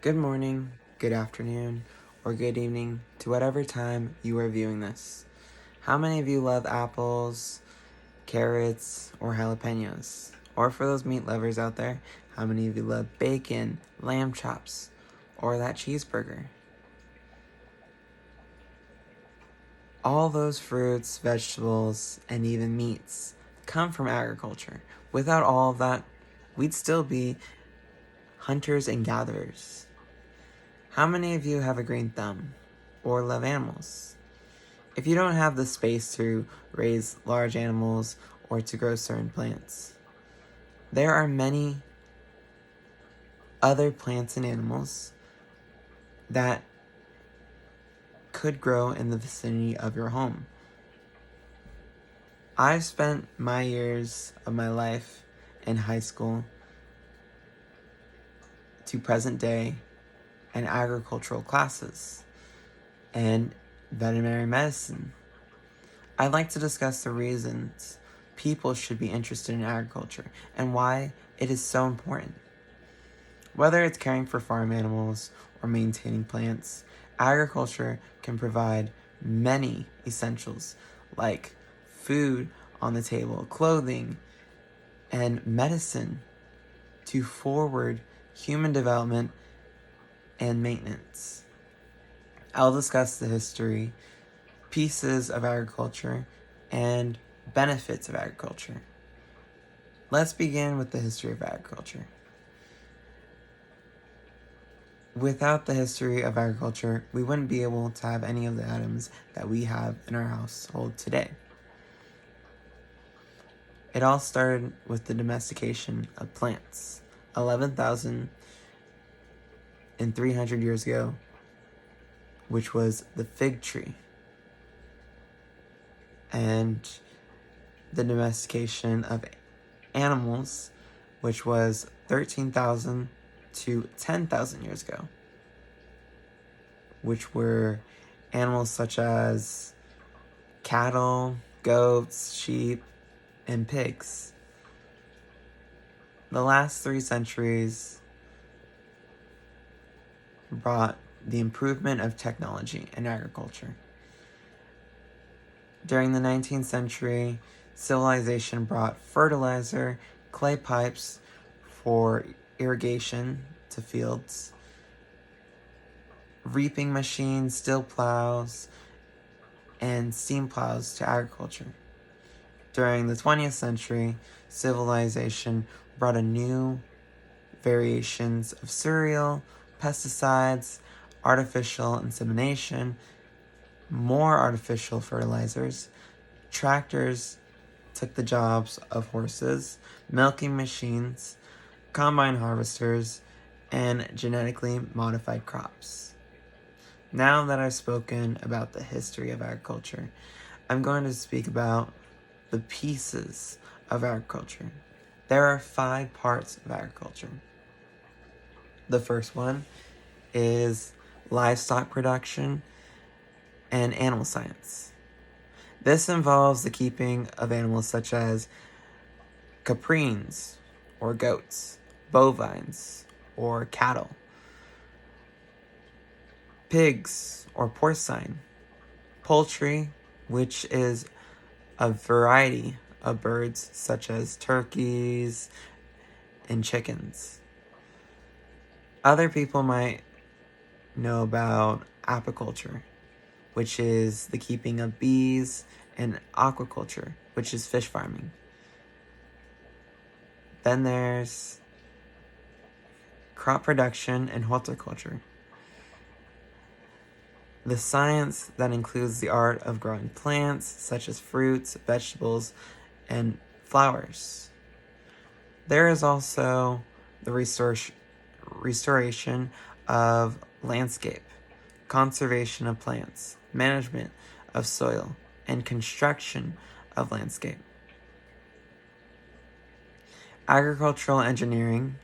Good morning, good afternoon, or good evening to whatever time you are viewing this. How many of you love apples, carrots, or jalapenos? Or for those meat lovers out there, how many of you love bacon, lamb chops, or that cheeseburger? All those fruits, vegetables, and even meats come from agriculture. Without all of that, we'd still be hunters and gatherers. How many of you have a green thumb or love animals? If you don't have the space to raise large animals or to grow certain plants, there are many other plants and animals that could grow in the vicinity of your home. I've spent my years of my life in high school to present day in agricultural classes and veterinary medicine. I'd like to discuss the reasons people should be interested in agriculture and why it is so important. Whether it's caring for farm animals or maintaining plants, agriculture can provide many essentials like food on the table, clothing, and medicine to forward human development and maintenance. I'll discuss the history, pieces of agriculture, and benefits of agriculture. Let's begin with the history of agriculture. Without the history of agriculture, we wouldn't be able to have any of the items that we have in our household today. It all started with the domestication of plants. 11,300 years ago, which was the fig tree. And the domestication of animals, which was 13,000 to 10,000 years ago, which were animals such as cattle, goats, sheep, and pigs. The last 3 centuries brought the improvement of technology in agriculture. During the 19th century, civilization brought fertilizer, clay pipes for irrigation to fields, reaping machines, steel plows, and steam plows to agriculture. During the 20th century, civilization brought a new variations of cereal, pesticides, artificial insemination, more artificial fertilizers. Tractors took the jobs of horses, milking machines, combine harvesters, and genetically modified crops. Now that I've spoken about the history of agriculture, I'm going to speak about the pieces of agriculture. There are 5 parts of agriculture. The first one is livestock production and animal science. This involves the keeping of animals such as caprines or goats, bovines or cattle, pigs or porcine, poultry, which is a variety of birds such as turkeys and chickens. Other people might know about apiculture, which is the keeping of bees, and aquaculture, which is fish farming. Then there's crop production and horticulture, the science that includes the art of growing plants such as fruits, vegetables, and flowers. There is also the restoration of landscape, conservation of plants, management of soil, and construction of landscape. Agricultural engineering,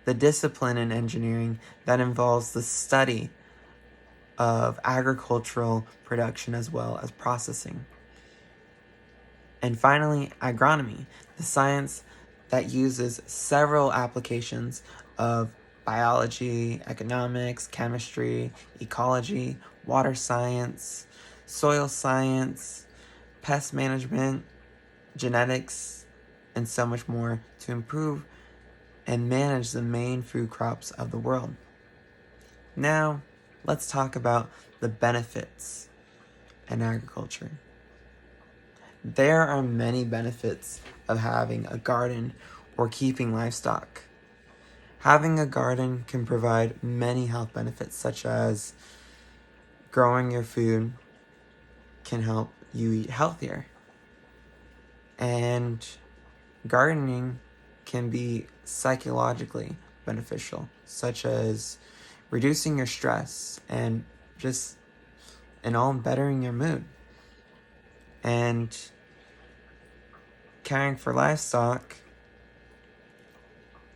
the discipline in engineering that involves the study of agricultural production as well as processing. And finally, agronomy, the science that uses several applications of biology, economics, chemistry, ecology, water science, soil science, pest management, genetics, and so much more to improve and manage the main food crops of the world. Now, let's talk about the benefits in agriculture. There are many benefits of having a garden or keeping livestock. Having a garden can provide many health benefits, such as growing your food can help you eat healthier. And gardening can be psychologically beneficial, such as reducing your stress and just bettering your mood. And caring for livestock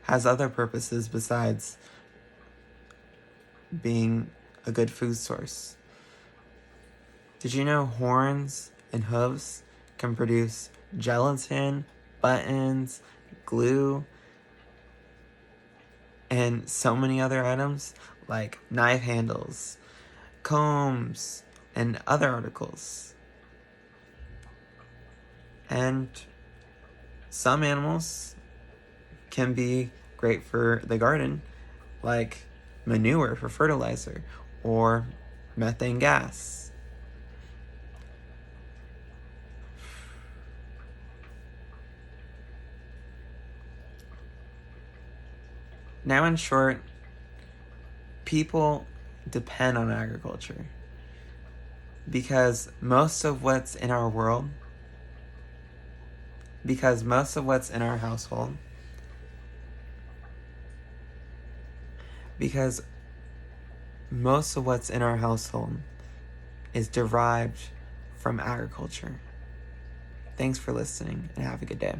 has other purposes besides being a good food source. Did you know horns and hooves can produce gelatin, buttons, glue, and so many other items like knife handles, combs, and other articles? And some animals can be great for the garden, like manure for fertilizer or methane gas. Now, in short, people depend on agriculture because most of what's in our world, because most of what's in our household, because most of what's in our household is derived from agriculture. Thanks for listening and have a good day.